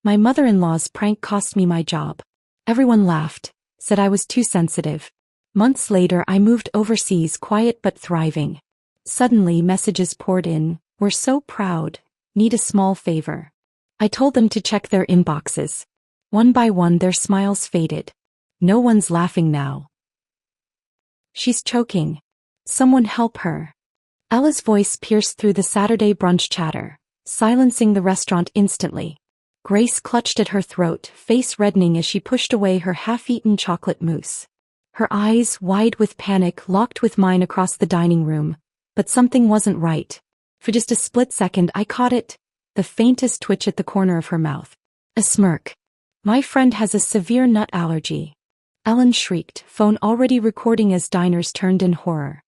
My mother-in-law's prank cost me my job. Everyone laughed, said I was too sensitive. Months later I moved overseas, quiet but thriving. Suddenly messages poured in, "We're so proud, need a small favor." I told them to check their inboxes. One by one their smiles faded. No one's laughing now. "She's choking. Someone help her." Ella's voice pierced through the Saturday brunch chatter, silencing the restaurant instantly. Grace clutched at her throat, face reddening as she pushed away her half-eaten chocolate mousse. Her eyes, wide with panic, locked with mine across the dining room. But something wasn't right. For just a split second I caught it, the faintest twitch at the corner of her mouth. A smirk. "My friend has a severe nut allergy." Ellen shrieked, phone already recording as diners turned in horror.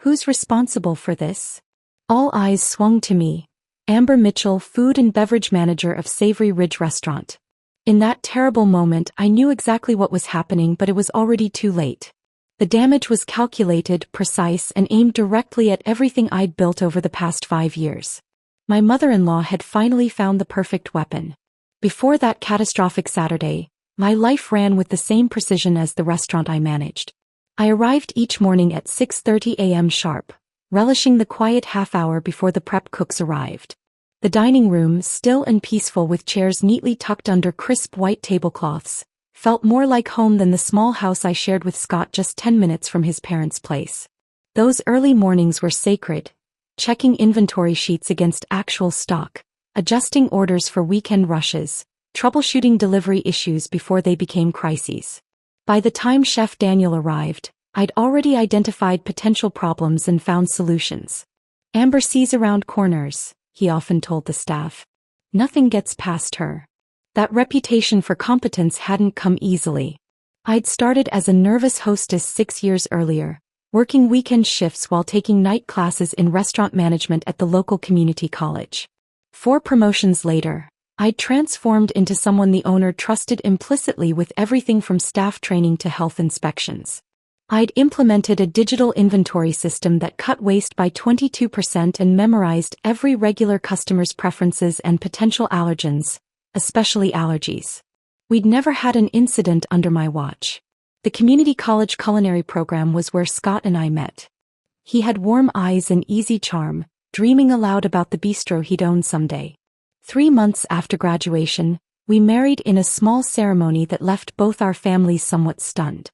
"Who's responsible for this?" All eyes swung to me. Amber Mitchell, food and beverage manager of Savory Ridge Restaurant. In that terrible moment I knew exactly what was happening, but it was already too late. The damage was calculated, precise, and aimed directly at everything I'd built over the past 5 years. My mother-in-law had finally found the perfect weapon. Before that catastrophic Saturday, my life ran with the same precision as the restaurant I managed. I arrived each morning at 6:30 a.m. sharp, relishing the quiet half-hour before the prep cooks arrived. The dining room, still and peaceful with chairs neatly tucked under crisp white tablecloths, felt more like home than the small house I shared with Scott just 10 minutes from his parents' place. Those early mornings were sacred, checking inventory sheets against actual stock, adjusting orders for weekend rushes, troubleshooting delivery issues before they became crises. By the time Chef Daniel arrived, I'd already identified potential problems and found solutions. "Amber sees around corners," he often told the staff. "Nothing gets past her." That reputation for competence hadn't come easily. I'd started as a nervous hostess 6 years earlier, working weekend shifts while taking night classes in restaurant management at the local community college. 4 promotions later, I'd transformed into someone the owner trusted implicitly with everything from staff training to health inspections. I'd implemented a digital inventory system that cut waste by 22% and memorized every regular customer's preferences and potential allergens, especially allergies. We'd never had an incident under my watch. The community college culinary program was where Scott and I met. He had warm eyes and easy charm, dreaming aloud about the bistro he'd own someday. 3 months after graduation, we married in a small ceremony that left both our families somewhat stunned.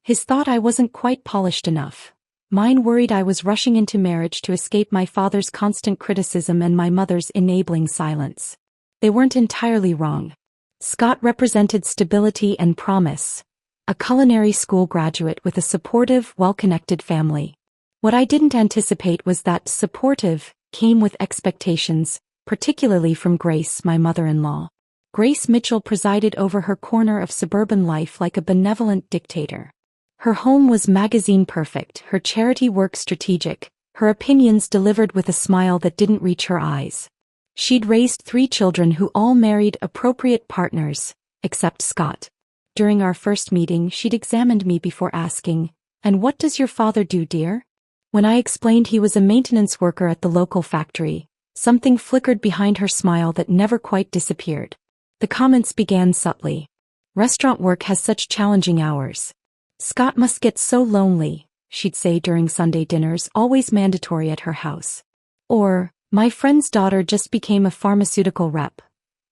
His thought I wasn't quite polished enough. Mine worried I was rushing into marriage to escape my father's constant criticism and my mother's enabling silence. They weren't entirely wrong. Scott represented stability and promise, a culinary school graduate with a supportive, well-connected family. What I didn't anticipate was that supportive came with expectations, particularly from Grace, my mother-in-law. Grace Mitchell presided over her corner of suburban life like a benevolent dictator. Her home was magazine perfect, her charity work strategic, her opinions delivered with a smile that didn't reach her eyes. She'd raised 3 children who all married appropriate partners, except Scott. During our first meeting, she'd examined me before asking, "And what does your father do, dear?" When I explained he was a maintenance worker at the local factory, something flickered behind her smile that never quite disappeared. The comments began subtly. "Restaurant work has such challenging hours. Scott must get so lonely," she'd say during Sunday dinners, always mandatory at her house. Or, "My friend's daughter just became a pharmaceutical rep.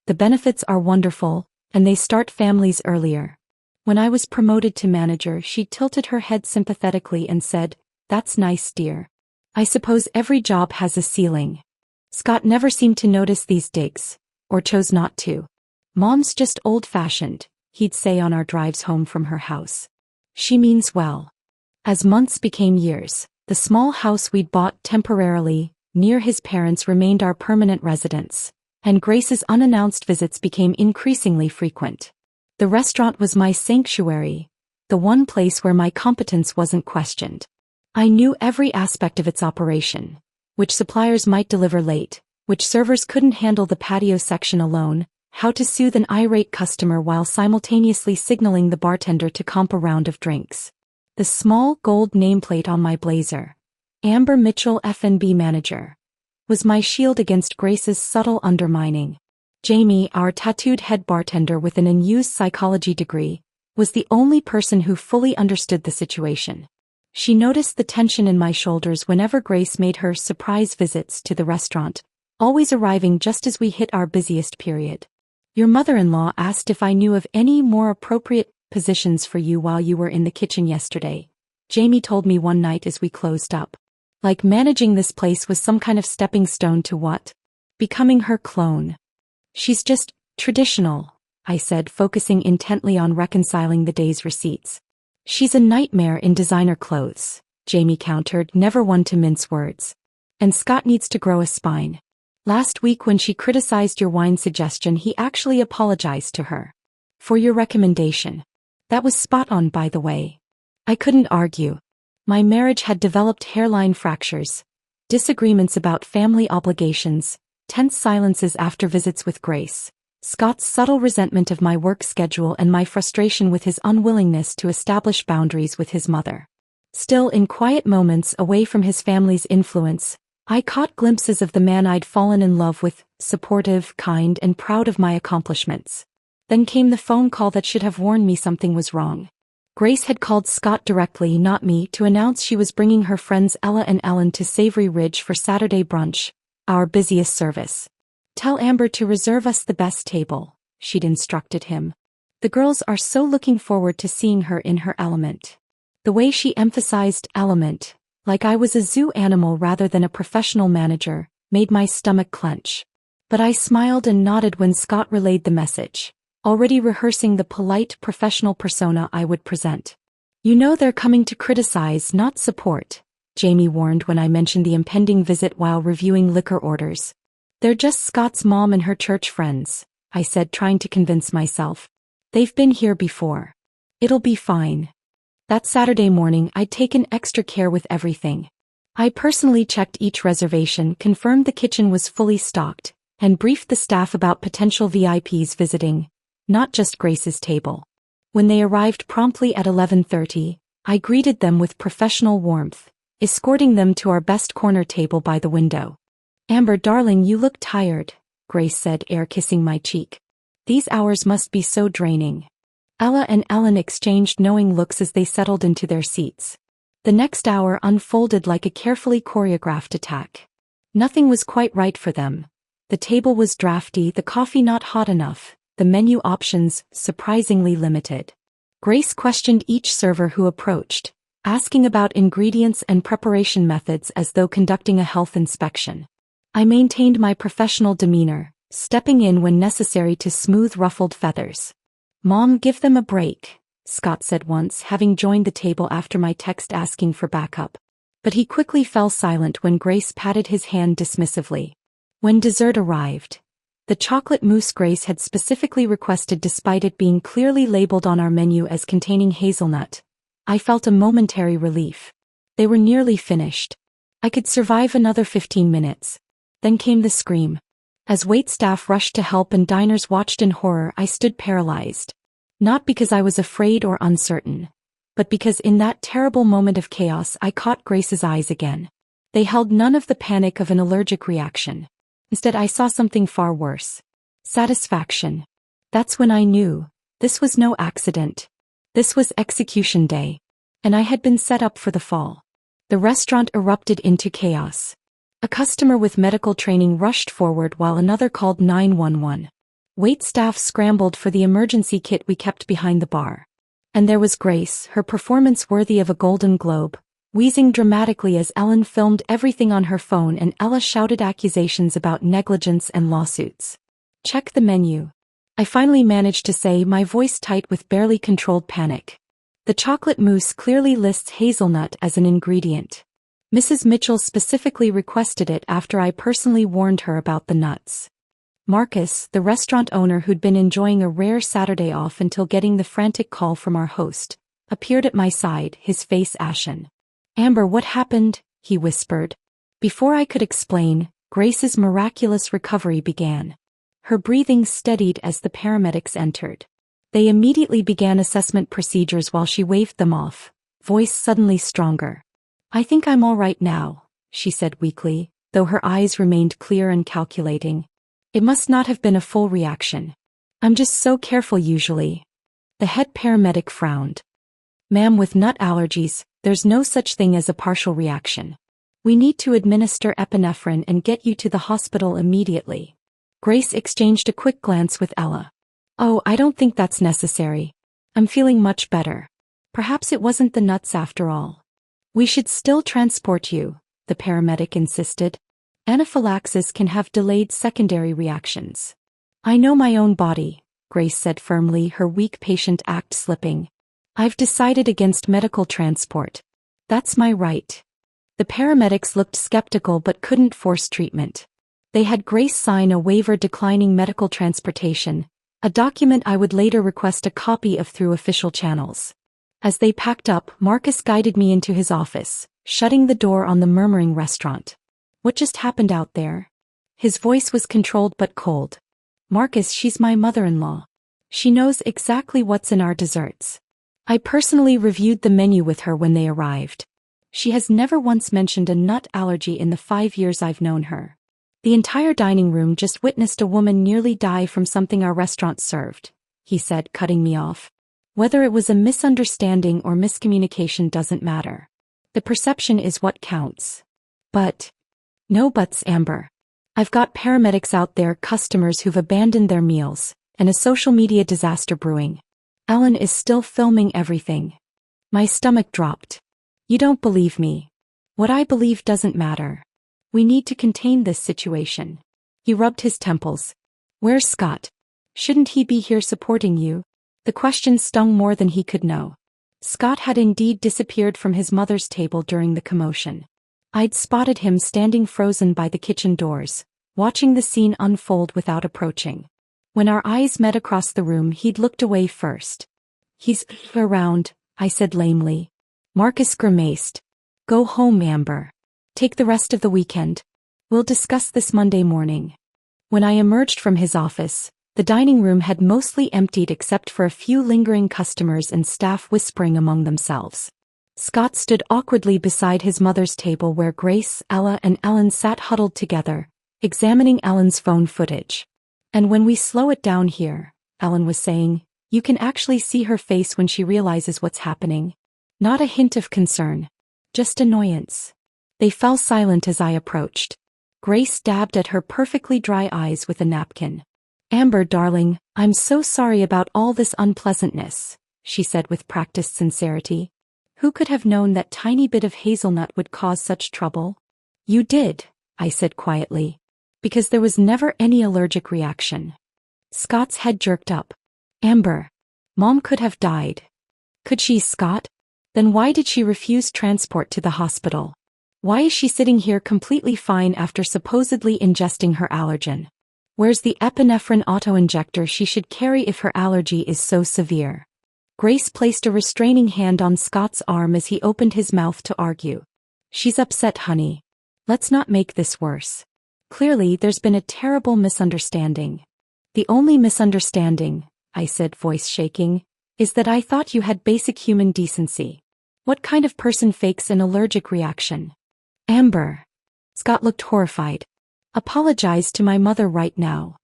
The benefits are wonderful, and they start families earlier." When I was promoted to manager, she tilted her head sympathetically and said, "That's nice, dear. I suppose every job has a ceiling." Scott never seemed to notice these digs, or chose not to. "Mom's just old-fashioned," he'd say on our drives home from her house. "She means well." As months became years, the small house we'd bought temporarily, near his parents, remained our permanent residence, and Grace's unannounced visits became increasingly frequent. The restaurant was my sanctuary, the one place where my competence wasn't questioned. I knew every aspect of its operation, which suppliers might deliver late, which servers couldn't handle the patio section alone, how to soothe an irate customer while simultaneously signaling the bartender to comp a round of drinks. The small gold nameplate on my blazer, "Amber Mitchell F&B Manager," was my shield against Grace's subtle undermining. Jamie, our tattooed head bartender with an unused psychology degree, was the only person who fully understood the situation. She noticed the tension in my shoulders whenever Grace made her surprise visits to the restaurant, always arriving just as we hit our busiest period. Your mother-in-law asked if I knew of any more appropriate positions for you while you were in the kitchen yesterday, Jamie told me one night as we closed up. Like managing this place was some kind of stepping stone to what? Becoming her clone. She's just traditional, I said, focusing intently on reconciling the day's receipts. She's a nightmare in designer clothes, Jamie countered, never one to mince words. And Scott needs to grow a spine. Last week when she criticized your wine suggestion, he actually apologized to her. For your recommendation. That was spot on, by the way. I couldn't argue. My marriage had developed hairline fractures, disagreements about family obligations, tense silences after visits with Grace, Scott's subtle resentment of my work schedule, and my frustration with his unwillingness to establish boundaries with his mother. Still, in quiet moments away from his family's influence, I caught glimpses of the man I'd fallen in love with, supportive, kind, and proud of my accomplishments. Then came the phone call that should have warned me something was wrong. Grace had called Scott directly, not me, to announce she was bringing her friends Ella and Ellen to Savory Ridge for Saturday brunch, our busiest service. Tell Amber to reserve us the best table, she'd instructed him. The girls are so looking forward to seeing her in her element. The way she emphasized element, like I was a zoo animal rather than a professional manager, made my stomach clench. But I smiled and nodded when Scott relayed the message, already rehearsing the polite professional persona I would present. You know they're coming to criticize, not support, Jamie warned when I mentioned the impending visit while reviewing liquor orders. They're just Scott's mom and her church friends, I said, trying to convince myself. They've been here before. It'll be fine. That Saturday morning I'd taken extra care with everything. I personally checked each reservation, confirmed the kitchen was fully stocked, and briefed the staff about potential VIPs visiting, not just Grace's table. When they arrived promptly at 11:30, I greeted them with professional warmth, escorting them to our best corner table by the window. Amber, darling, you look tired, Grace said, air-kissing my cheek. These hours must be so draining. Ella and Ellen exchanged knowing looks as they settled into their seats. The next hour unfolded like a carefully choreographed attack. Nothing was quite right for them. The table was drafty, the coffee not hot enough, the menu options surprisingly limited. Grace questioned each server who approached, asking about ingredients and preparation methods as though conducting a health inspection. I maintained my professional demeanor, stepping in when necessary to smooth ruffled feathers. Mom, give them a break, Scott said once, having joined the table after my text asking for backup. But he quickly fell silent when Grace patted his hand dismissively. When dessert arrived, the chocolate mousse Grace had specifically requested despite it being clearly labeled on our menu as containing hazelnut, I felt a momentary relief. They were nearly finished. I could survive another 15 minutes. Then came the scream. As waitstaff rushed to help and diners watched in horror, I stood paralyzed. Not because I was afraid or uncertain, but because in that terrible moment of chaos I caught Grace's eyes again. They held none of the panic of an allergic reaction. Instead, I saw something far worse. Satisfaction. That's when I knew. This was no accident. This was execution day. And I had been set up for the fall. The restaurant erupted into chaos. A customer with medical training rushed forward while another called 911. Waitstaff scrambled for the emergency kit we kept behind the bar. And there was Grace, her performance worthy of a Golden Globe, wheezing dramatically as Ellen filmed everything on her phone and Ella shouted accusations about negligence and lawsuits. Check the menu. I finally managed to say, my voice tight with barely controlled panic. The chocolate mousse clearly lists hazelnut as an ingredient. Mrs. Mitchell specifically requested it after I personally warned her about the nuts. Marcus, the restaurant owner who'd been enjoying a rare Saturday off until getting the frantic call from our host, appeared at my side, his face ashen. Amber, what happened? He whispered. Before I could explain, Grace's miraculous recovery began. Her breathing steadied as the paramedics entered. They immediately began assessment procedures while she waved them off, voice suddenly stronger. I think I'm all right now, she said weakly, though her eyes remained clear and calculating. It must not have been a full reaction. I'm just so careful usually. The head paramedic frowned. Ma'am, with nut allergies, there's no such thing as a partial reaction. We need to administer epinephrine and get you to the hospital immediately. Grace exchanged a quick glance with Ella. Oh, I don't think that's necessary. I'm feeling much better. Perhaps it wasn't the nuts after all. We should still transport you, the paramedic insisted. Anaphylaxis can have delayed secondary reactions. I know my own body, Grace said firmly, her weak patient act slipping. I've decided against medical transport. That's my right. The paramedics looked skeptical but couldn't force treatment. They had Grace sign a waiver declining medical transportation, a document I would later request a copy of through official channels. As they packed up, Marcus guided me into his office, shutting the door on the murmuring restaurant. What just happened out there? His voice was controlled but cold. Marcus, she's my mother-in-law. She knows exactly what's in our desserts. I personally reviewed the menu with her when they arrived. She has never once mentioned a nut allergy in the 5 years I've known her. The entire dining room just witnessed a woman nearly die from something our restaurant served, he said, cutting me off. Whether it was a misunderstanding or miscommunication doesn't matter. The perception is what counts. But... No buts, Amber. I've got paramedics out there, customers who've abandoned their meals, and a social media disaster brewing. Alan is still filming everything. My stomach dropped. You don't believe me. What I believe doesn't matter. We need to contain this situation. He rubbed his temples. Where's Scott? Shouldn't he be here supporting you? The question stung more than he could know. Scott had indeed disappeared from his mother's table during the commotion. I'd spotted him standing frozen by the kitchen doors, watching the scene unfold without approaching. When our eyes met across the room, he'd looked away first. He's around, I said lamely. Marcus grimaced. Go home, Amber. Take the rest of the weekend. We'll discuss this Monday morning. When I emerged from his office, the dining room had mostly emptied except for a few lingering customers and staff whispering among themselves. Scott stood awkwardly beside his mother's table where Grace, Ella, and Ellen sat huddled together, examining Ellen's phone footage. And when we slow it down here, Ellen was saying, you can actually see her face when she realizes what's happening. Not a hint of concern. Just annoyance. They fell silent as I approached. Grace dabbed at her perfectly dry eyes with a napkin. Amber, darling, I'm so sorry about all this unpleasantness, she said with practiced sincerity. Who could have known that tiny bit of hazelnut would cause such trouble? You did, I said quietly. Because there was never any allergic reaction. Scott's head jerked up. Amber. Mom could have died. Could she, Scott? Then why did she refuse transport to the hospital? Why is she sitting here completely fine after supposedly ingesting her allergen? Where's the epinephrine auto-injector she should carry if her allergy is so severe? Grace placed a restraining hand on Scott's arm as he opened his mouth to argue. She's upset, honey. Let's not make this worse. Clearly, there's been a terrible misunderstanding. The only misunderstanding, I said, voice shaking, is that I thought you had basic human decency. What kind of person fakes an allergic reaction? Amber. Scott looked horrified. Apologize to my mother right now.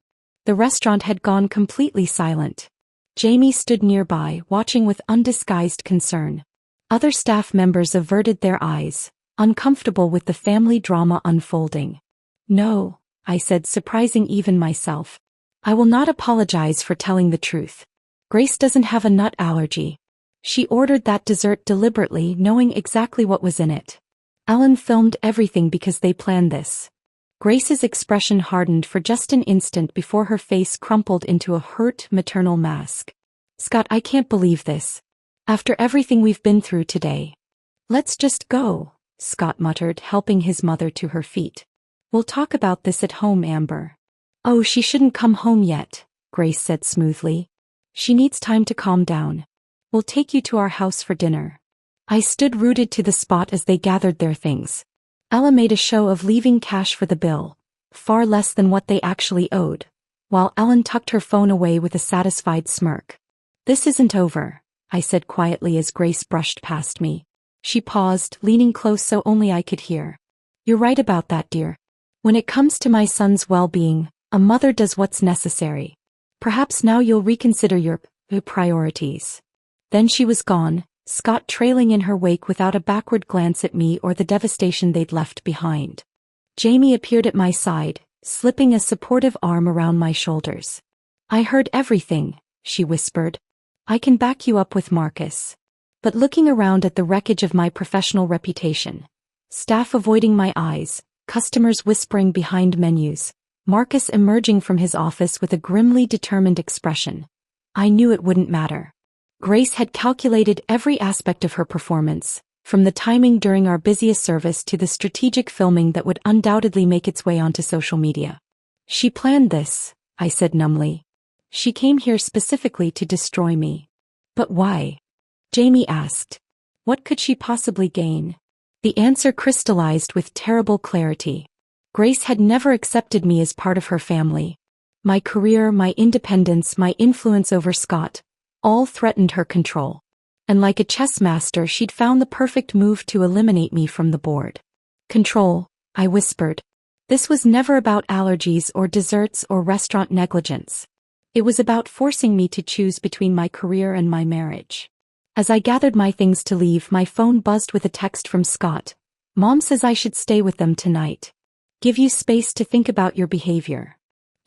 The restaurant had gone completely silent. Jamie stood nearby, watching with undisguised concern. Other staff members averted their eyes, uncomfortable with the family drama unfolding. No, I said, surprising even myself. I will not apologize for telling the truth. Grace doesn't have a nut allergy. She ordered that dessert deliberately, knowing exactly what was in it. Ellen filmed everything because they planned this. Grace's expression hardened for just an instant before her face crumpled into a hurt, maternal mask. Scott, I can't believe this. After everything we've been through today. Let's just go, Scott muttered, helping his mother to her feet. We'll talk about this at home, Amber. Oh, she shouldn't come home yet, Grace said smoothly. She needs time to calm down. We'll take you to our house for dinner. I stood rooted to the spot as they gathered their things. Ella made a show of leaving cash for the bill, far less than what they actually owed, while Ellen tucked her phone away with a satisfied smirk. This isn't over, I said quietly as Grace brushed past me. She paused, leaning close so only I could hear. You're right about that, dear. When it comes to my son's well-being, A mother does what's necessary. Perhaps now you'll reconsider your priorities. Then she was gone, Scott trailing in her wake without a backward glance at me or the devastation they'd left behind. Jamie appeared at my side, slipping a supportive arm around my shoulders. I heard everything, she whispered. I can back you up with Marcus. But looking around at the wreckage of my professional reputation, staff avoiding my eyes, customers whispering behind menus, Marcus emerging from his office with a grimly determined expression, I knew it wouldn't matter. Grace had calculated every aspect of her performance, from the timing during our busiest service to the strategic filming that would undoubtedly make its way onto social media. She planned this, I said numbly. She came here specifically to destroy me. But why? Jamie asked. What could she possibly gain? The answer crystallized with terrible clarity. Grace had never accepted me as part of her family. My career, my independence, my influence over Scott, all threatened her control. And like a chess master, she'd found the perfect move to eliminate me from the board. Control, I whispered. This was never about allergies or desserts or restaurant negligence. It was about forcing me to choose between my career and my marriage. As I gathered my things to leave, my phone buzzed with a text from Scott. Mom says I should stay with them tonight. Give you space to think about your behavior.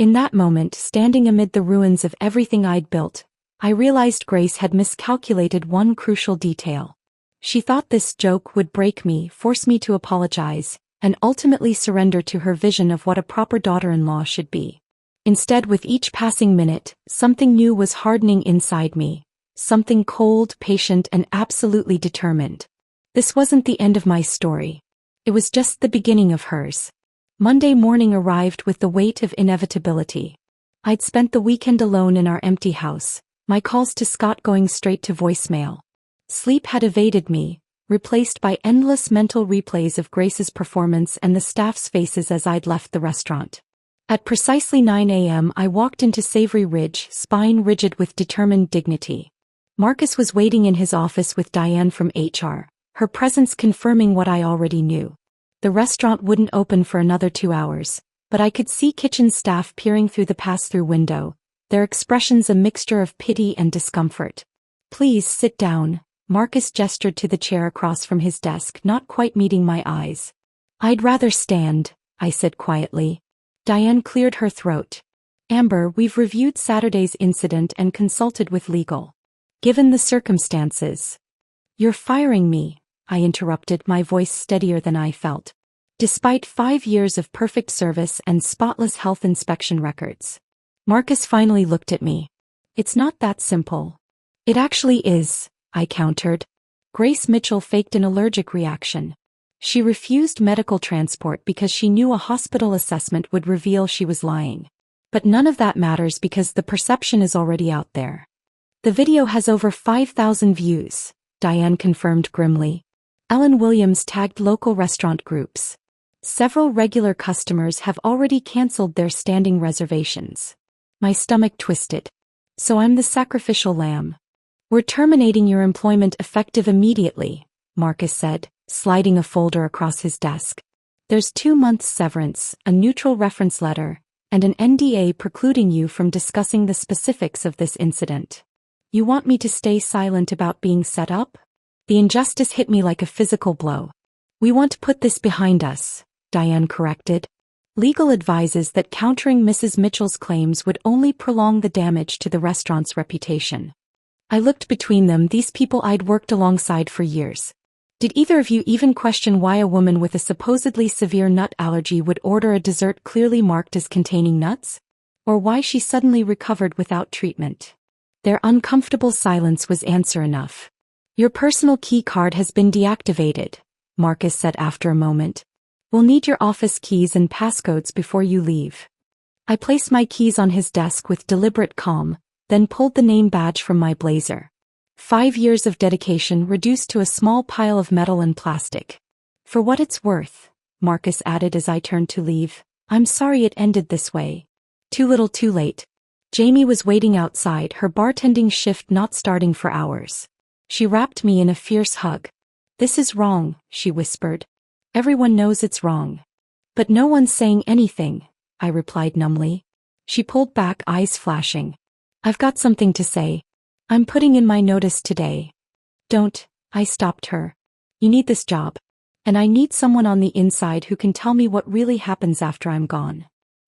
In that moment, standing amid the ruins of everything I'd built, I realized Grace had miscalculated one crucial detail. She thought this joke would break me, force me to apologize, and ultimately surrender to her vision of what a proper daughter-in-law should be. Instead, with each passing minute, something new was hardening inside me. Something cold, patient, and absolutely determined. This wasn't the end of my story. It was just the beginning of hers. Monday morning arrived with the weight of inevitability. I'd spent the weekend alone in our empty house, my calls to Scott going straight to voicemail. Sleep had evaded me, replaced by endless mental replays of Grace's performance and the staff's faces as I'd left the restaurant. At precisely 9 a.m. I walked into Savory Ridge, spine rigid with determined dignity. Marcus was waiting in his office with Diane from HR, her presence confirming what I already knew. The restaurant wouldn't open for another 2 hours, but I could see kitchen staff peering through the pass-through window, their expressions a mixture of pity and discomfort. Please sit down, Marcus gestured to the chair across from his desk, not quite meeting my eyes. I'd rather stand, I said quietly. Diane cleared her throat. Amber, we've reviewed Saturday's incident and consulted with legal. Given the circumstances. You're firing me, I interrupted, my voice steadier than I felt. Despite 5 years of perfect service and spotless health inspection records. Marcus finally looked at me. It's not that simple. It actually is, I countered. Grace Mitchell faked an allergic reaction. She refused medical transport because she knew a hospital assessment would reveal she was lying. But none of that matters because the perception is already out there. The video has over 5,000 views, Diane confirmed grimly. Ellen Williams tagged local restaurant groups. Several regular customers have already canceled their standing reservations. My stomach twisted. So I'm the sacrificial lamb. We're terminating your employment effective immediately, Marcus said, sliding a folder across his desk. There's 2 months severance, a neutral reference letter, and an NDA precluding you from discussing the specifics of this incident. You want me to stay silent about being set up? The injustice hit me like a physical blow. We want to put this behind us, Diane corrected. Legal advises that countering Mrs. Mitchell's claims would only prolong the damage to the restaurant's reputation. I looked between them, these people I'd worked alongside for years. Did either of you even question why a woman with a supposedly severe nut allergy would order a dessert clearly marked as containing nuts? Or why she suddenly recovered without treatment? Their uncomfortable silence was answer enough. Your personal key card has been deactivated, Marcus said after a moment. We'll need your office keys and passcodes before you leave. I placed my keys on his desk with deliberate calm, then pulled the name badge from my blazer. 5 years of dedication reduced to a small pile of metal and plastic. For what it's worth, Marcus added as I turned to leave, I'm sorry it ended this way. Too little too late. Jamie was waiting outside, her bartending shift not starting for hours. She wrapped me in a fierce hug. This is wrong, she whispered. Everyone knows it's wrong. But no one's saying anything, I replied numbly. She pulled back, eyes flashing. I've got something to say. I'm putting in my notice today. Don't, I stopped her. You need this job. And I need someone on the inside who can tell me what really happens after I'm gone.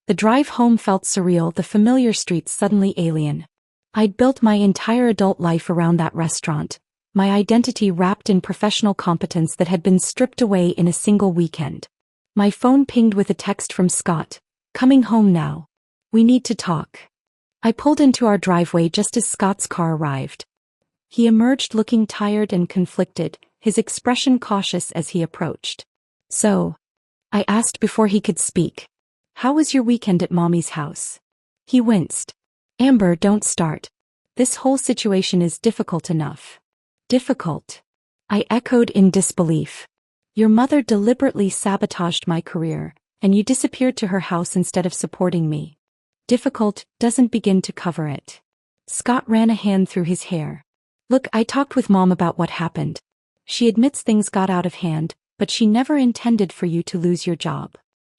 The drive home felt surreal, the familiar streets suddenly alien. I'd built my entire adult life around that restaurant, my identity wrapped in professional competence that had been stripped away in a single weekend. My phone pinged with a text from Scott. Coming home now. We need to talk. I pulled into our driveway just as Scott's car arrived. He emerged looking tired and conflicted, his expression cautious as he approached. So, I asked before he could speak. How was your weekend at Mommy's house? He winced. Amber, don't start. This whole situation is difficult enough. Difficult? I echoed in disbelief. Your mother deliberately sabotaged my career, and you disappeared to her house instead of supporting me. Difficult doesn't begin to cover it. Scott ran a hand through his hair. Look, I talked with Mom about what happened. She admits things got out of hand, but she never intended for you to lose your job.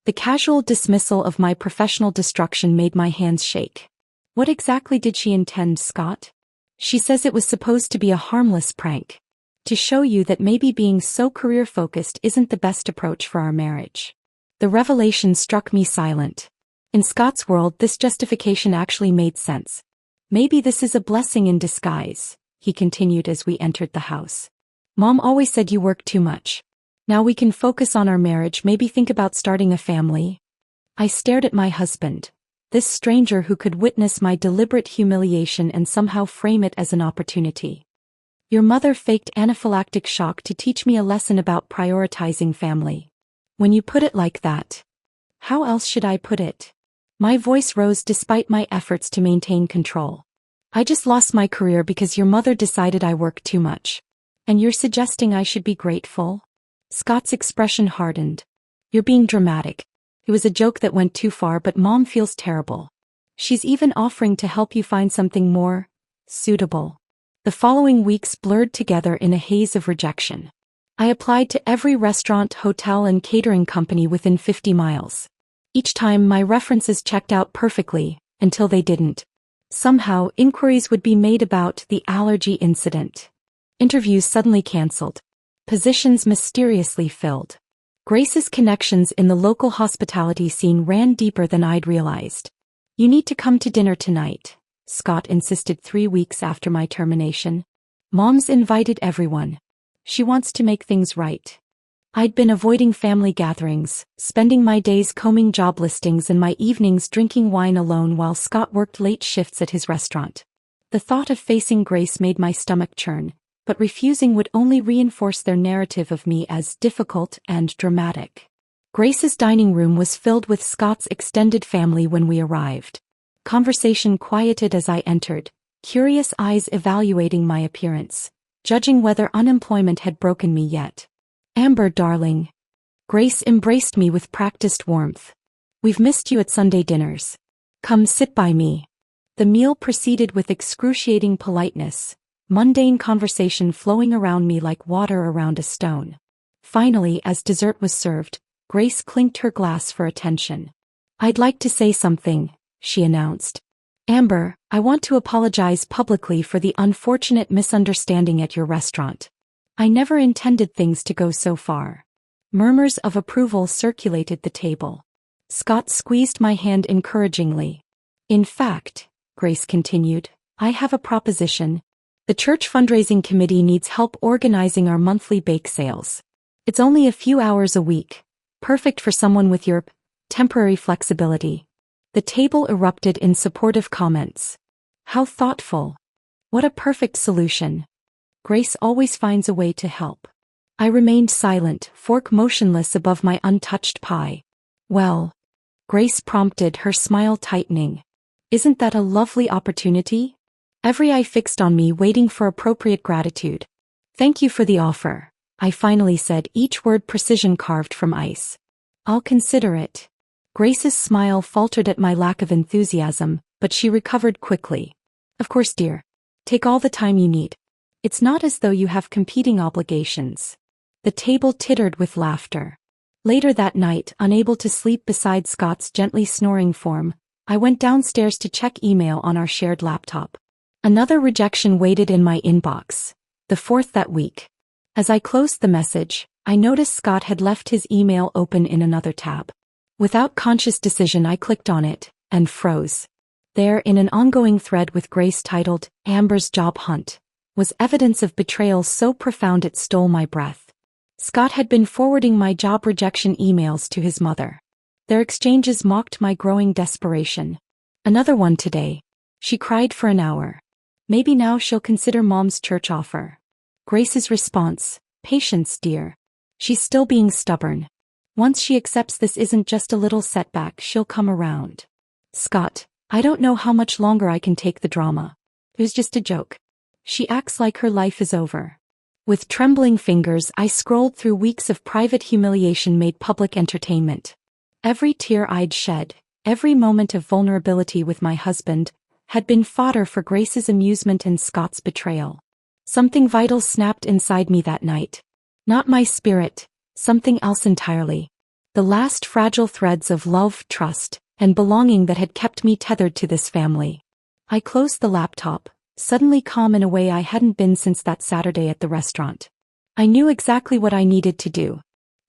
The casual dismissal of my professional destruction made my hands shake. What exactly did she intend, Scott? She says it was supposed to be a harmless prank. To show you that maybe being so career-focused isn't the best approach for our marriage. The revelation struck me silent. In Scott's world, this justification actually made sense. Maybe this is a blessing in disguise, he continued as we entered the house. Mom always said you work too much. Now we can focus on our marriage, maybe think about starting a family. I stared at my husband, this stranger who could witness my deliberate humiliation and somehow frame it as an opportunity. Your mother faked anaphylactic shock to teach me a lesson about prioritizing family. When you put it like that. How else should I put it? My voice rose despite my efforts to maintain control. I just lost my career because your mother decided I work too much. And you're suggesting I should be grateful? Scott's expression hardened. You're being dramatic. It was a joke that went too far, but Mom feels terrible. She's even offering to help you find something more suitable. The following weeks blurred together in a haze of rejection. I applied to every restaurant, hotel, and catering company within 50 miles. Each time my references checked out perfectly, until they didn't. Somehow, inquiries would be made about the allergy incident. Interviews suddenly canceled. Positions mysteriously filled. Grace's connections in the local hospitality scene ran deeper than I'd realized. You need to come to dinner tonight, Scott insisted 3 weeks after my termination. Mom's invited everyone. She wants to make things right. I'd been avoiding family gatherings, spending my days combing job listings and my evenings drinking wine alone while Scott worked late shifts at his restaurant. The thought of facing Grace made my stomach churn. But refusing would only reinforce their narrative of me as difficult and dramatic. Grace's dining room was filled with Scott's extended family when we arrived. Conversation quieted as I entered, curious eyes evaluating my appearance, judging whether unemployment had broken me yet. Amber, darling. Grace embraced me with practiced warmth. We've missed you at Sunday dinners. Come sit by me. The meal proceeded with excruciating politeness. Mundane conversation flowing around me like water around a stone. Finally, as dessert was served, Grace clinked her glass for attention. I'd like to say something, she announced. Amber, I want to apologize publicly for the unfortunate misunderstanding at your restaurant. I never intended things to go so far. Murmurs of approval circulated the table. Scott squeezed my hand encouragingly. In fact, Grace continued, I have a proposition. The church fundraising committee needs help organizing our monthly bake sales. It's only a few hours a week, perfect for someone with your temporary flexibility. The table erupted in supportive comments. How thoughtful. What a perfect solution. Grace always finds a way to help. I remained silent, fork motionless above my untouched pie. Well, Grace prompted, her smile tightening. Isn't that a lovely opportunity? Every eye fixed on me, waiting for appropriate gratitude. Thank you for the offer, I finally said, each word precision carved from ice. I'll consider it. Grace's smile faltered at my lack of enthusiasm, but she recovered quickly. Of course, dear. Take all the time you need. It's not as though you have competing obligations. The table tittered with laughter. Later that night, unable to sleep beside Scott's gently snoring form, I went downstairs to check email on our shared laptop. Another rejection waited in my inbox, the fourth that week. As I closed the message, I noticed Scott had left his email open in another tab. Without conscious decision, I clicked on it and froze. There, in an ongoing thread with Grace titled, "Amber's Job Hunt," was evidence of betrayal so profound it stole my breath. Scott had been forwarding my job rejection emails to his mother. Their exchanges mocked my growing desperation. "Another one today." She cried for an hour. "Maybe now she'll consider Mom's church offer." Grace's response, "Patience, dear. She's still being stubborn. Once she accepts this isn't just a little setback, she'll come around." Scott, "I don't know how much longer I can take the drama. It was just a joke. She acts like her life is over." With trembling fingers, I scrolled through weeks of private humiliation made public entertainment. Every tear I'd shed, every moment of vulnerability with my husband, had been fodder for Grace's amusement and Scott's betrayal. Something vital snapped inside me that night. Not my spirit, something else entirely. The last fragile threads of love, trust, and belonging that had kept me tethered to this family. I closed the laptop, suddenly calm in a way I hadn't been since that Saturday at the restaurant. I knew exactly what I needed to do.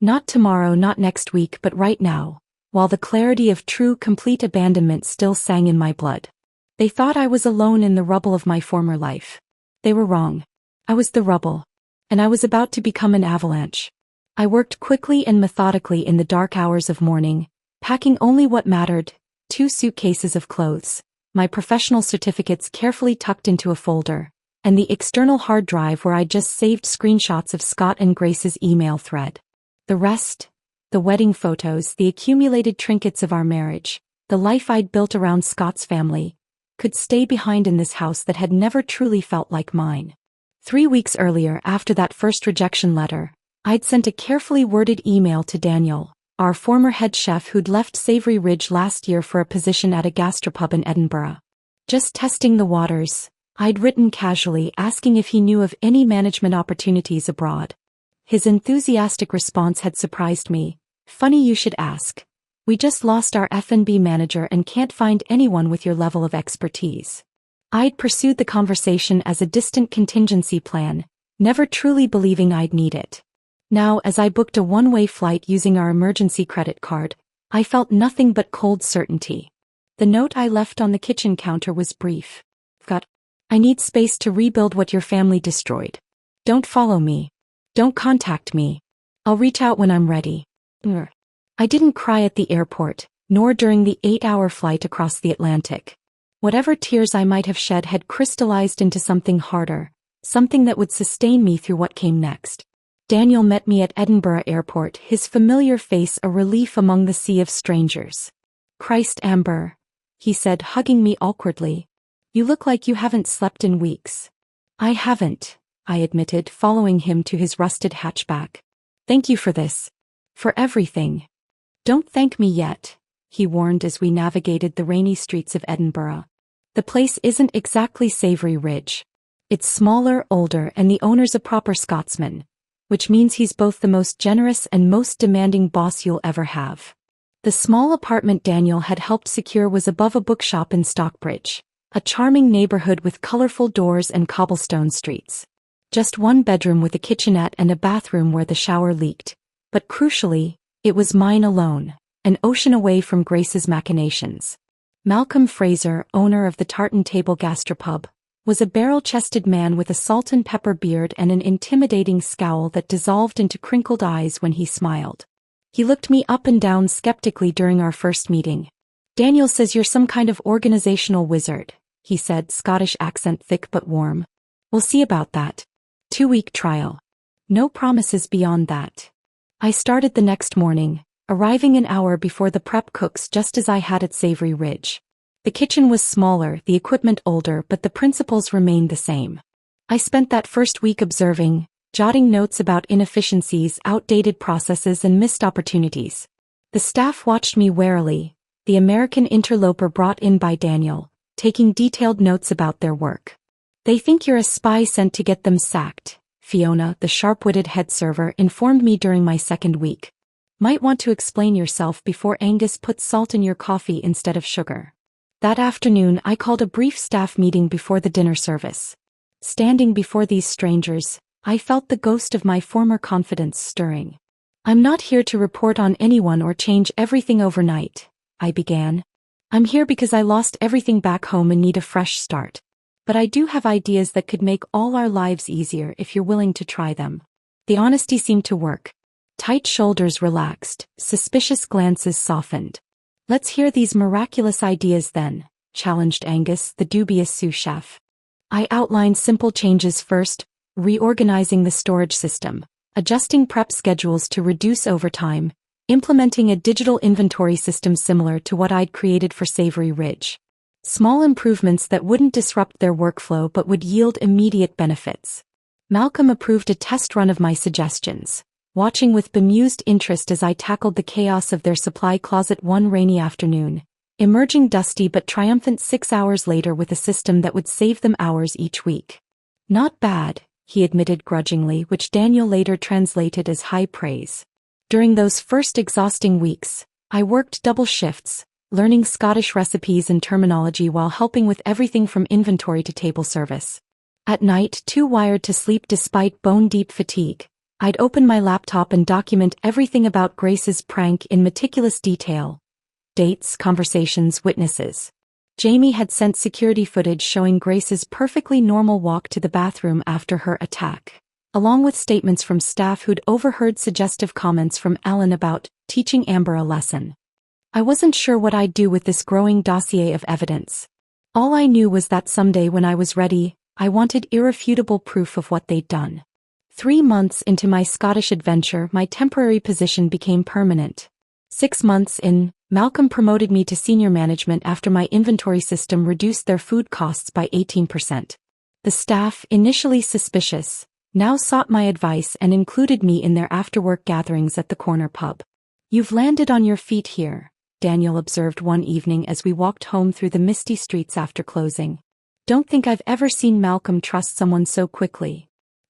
Not tomorrow, not next week, but right now, while the clarity of true, complete abandonment still sang in my blood. They thought I was alone in the rubble of my former life. They were wrong. I was the rubble. And I was about to become an avalanche. I worked quickly and methodically in the dark hours of morning, packing only what mattered: 2 suitcases of clothes, my professional certificates carefully tucked into a folder, and the external hard drive where I'd just saved screenshots of Scott and Grace's email thread. The rest, the wedding photos, the accumulated trinkets of our marriage, the life I'd built around Scott's family, could stay behind in this house that had never truly felt like mine. 3 weeks earlier, after that first rejection letter, I'd sent a carefully worded email to Daniel, our former head chef who'd left Savory Ridge last year for a position at a gastropub in Edinburgh. Just testing the waters, I'd written casually asking if he knew of any management opportunities abroad. His enthusiastic response had surprised me. "Funny you should ask. We just lost our F&B manager and can't find anyone with your level of expertise." I'd pursued the conversation as a distant contingency plan, never truly believing I'd need it. Now, as I booked a one-way flight using our emergency credit card, I felt nothing but cold certainty. The note I left on the kitchen counter was brief. "Got, I need space to rebuild what your family destroyed. Don't follow me. Don't contact me. I'll reach out when I'm ready." I didn't cry at the airport, nor during the 8-hour flight across the Atlantic. Whatever tears I might have shed had crystallized into something harder, something that would sustain me through what came next. Daniel met me at Edinburgh Airport, his familiar face a relief among the sea of strangers. "Christ, Amber," he said, hugging me awkwardly. "You look like you haven't slept in weeks." "I haven't," I admitted, following him to his rusted hatchback. "Thank you for this. For everything." "Don't thank me yet," he warned as we navigated the rainy streets of Edinburgh. "The place isn't exactly Savory Ridge. It's smaller, older, and the owner's a proper Scotsman, which means he's both the most generous and most demanding boss you'll ever have." The small apartment Daniel had helped secure was above a bookshop in Stockbridge, a charming neighborhood with colorful doors and cobblestone streets. Just one bedroom with a kitchenette and a bathroom where the shower leaked, but crucially, it was mine alone, an ocean away from Grace's machinations. Malcolm Fraser, owner of the Tartan Table Gastropub, was a barrel-chested man with a salt and pepper beard and an intimidating scowl that dissolved into crinkled eyes when he smiled. He looked me up and down skeptically during our first meeting. "Daniel says you're some kind of organizational wizard," he said, Scottish accent thick but warm. "We'll see about that. 2-week trial. No promises beyond that." I started the next morning, arriving an hour before the prep cooks just as I had at Savory Ridge. The kitchen was smaller, the equipment older, but the principles remained the same. I spent that first week observing, jotting notes about inefficiencies, outdated processes, and missed opportunities. The staff watched me warily, the American interloper brought in by Daniel, taking detailed notes about their work. "They think you're a spy sent to get them sacked," Fiona, the sharp-witted head server, informed me during my second week. "Might want to explain yourself before Angus puts salt in your coffee instead of sugar." That afternoon, I called a brief staff meeting before the dinner service. Standing before these strangers, I felt the ghost of my former confidence stirring. "I'm not here to report on anyone or change everything overnight," I began. "I'm here because I lost everything back home and need a fresh start. But I do have ideas that could make all our lives easier if you're willing to try them." The honesty seemed to work. Tight shoulders relaxed, suspicious glances softened. "Let's hear these miraculous ideas then," challenged Angus, the dubious sous chef. I outlined simple changes first: reorganizing the storage system, adjusting prep schedules to reduce overtime, implementing a digital inventory system similar to what I'd created for Savory Ridge. Small improvements that wouldn't disrupt their workflow but would yield immediate benefits. Malcolm approved a test run of my suggestions, watching with bemused interest as I tackled the chaos of their supply closet one rainy afternoon, emerging dusty but triumphant 6 hours later with a system that would save them hours each week. "Not bad," he admitted grudgingly, which Daniel later translated as high praise. During those first exhausting weeks, I worked double shifts, learning Scottish recipes and terminology while helping with everything from inventory to table service. At night, too wired to sleep despite bone-deep fatigue, I'd open my laptop and document everything about Grace's prank in meticulous detail. Dates, conversations, witnesses. Jamie had sent security footage showing Grace's perfectly normal walk to the bathroom after her attack, along with statements from staff who'd overheard suggestive comments from Ellen about teaching Amber a lesson. I wasn't sure what I'd do with this growing dossier of evidence. All I knew was that someday when I was ready, I wanted irrefutable proof of what they'd done. 3 months into my Scottish adventure, my temporary position became permanent. 6 months in, Malcolm promoted me to senior management after my inventory system reduced their food costs by 18%. The staff, initially suspicious, now sought my advice and included me in their after-work gatherings at the corner pub. "You've landed on your feet here," Daniel observed one evening as we walked home through the misty streets after closing. "Don't think I've ever seen Malcolm trust someone so quickly."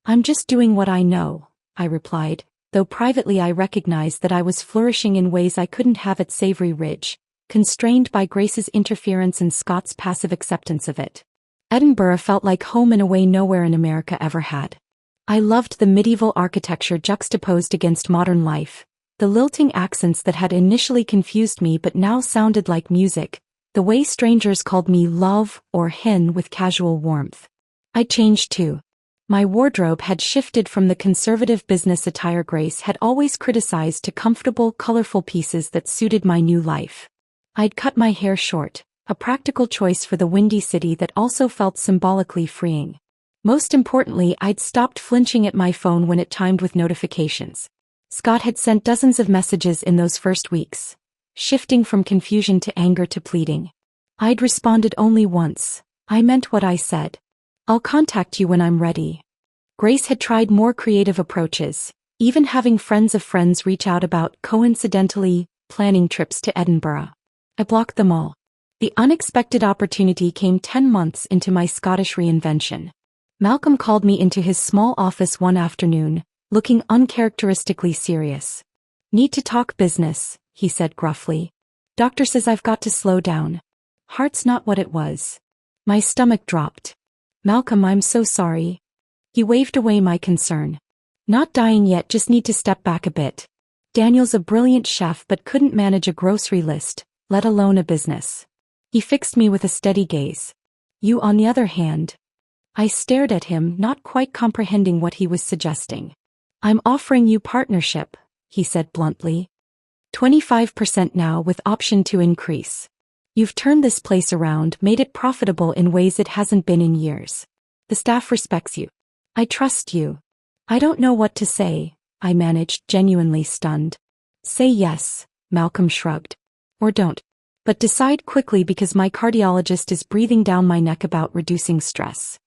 "I'm just doing what I know," I replied, though privately I recognized that I was flourishing in ways I couldn't have at Savory Ridge, constrained by Grace's interference and Scott's passive acceptance of it. Edinburgh felt like home in a way nowhere in America ever had. I loved the medieval architecture juxtaposed against modern life, the lilting accents that had initially confused me but now sounded like music, the way strangers called me love or hen with casual warmth. I changed too. My wardrobe had shifted from the conservative business attire Grace had always criticized to comfortable, colorful pieces that suited my new life. I'd cut my hair short, a practical choice for the windy city that also felt symbolically freeing. Most importantly, I'd stopped flinching at my phone when it timed with notifications. Scott had sent dozens of messages in those first weeks, shifting from confusion to anger to pleading. I'd responded only once. I meant what I said. "I'll contact you when I'm ready." Grace had tried more creative approaches, even having friends of friends reach out about, coincidentally, planning trips to Edinburgh. I blocked them all. The unexpected opportunity came 10 months into my Scottish reinvention. Malcolm called me into his small office one afternoon, looking uncharacteristically serious. "Need to talk business," he said gruffly. "Doctor says I've got to slow down." Heart's not what it was. My stomach dropped. "Malcolm, I'm so sorry." He waved away my concern. "Not dying yet, just need to step back a bit. Daniel's a brilliant chef but couldn't manage a grocery list, let alone a business." He fixed me with a steady gaze. "You on the other hand." I stared at him, not quite comprehending what he was suggesting. "I'm offering you partnership," he said bluntly. 25% now with option to increase. You've turned this place around, made it profitable in ways it hasn't been in years. The staff respects you. I trust you." "I don't know what to say," I managed, genuinely stunned. "Say yes," Malcolm shrugged. "Or don't. But decide quickly because my cardiologist is breathing down my neck about reducing stress."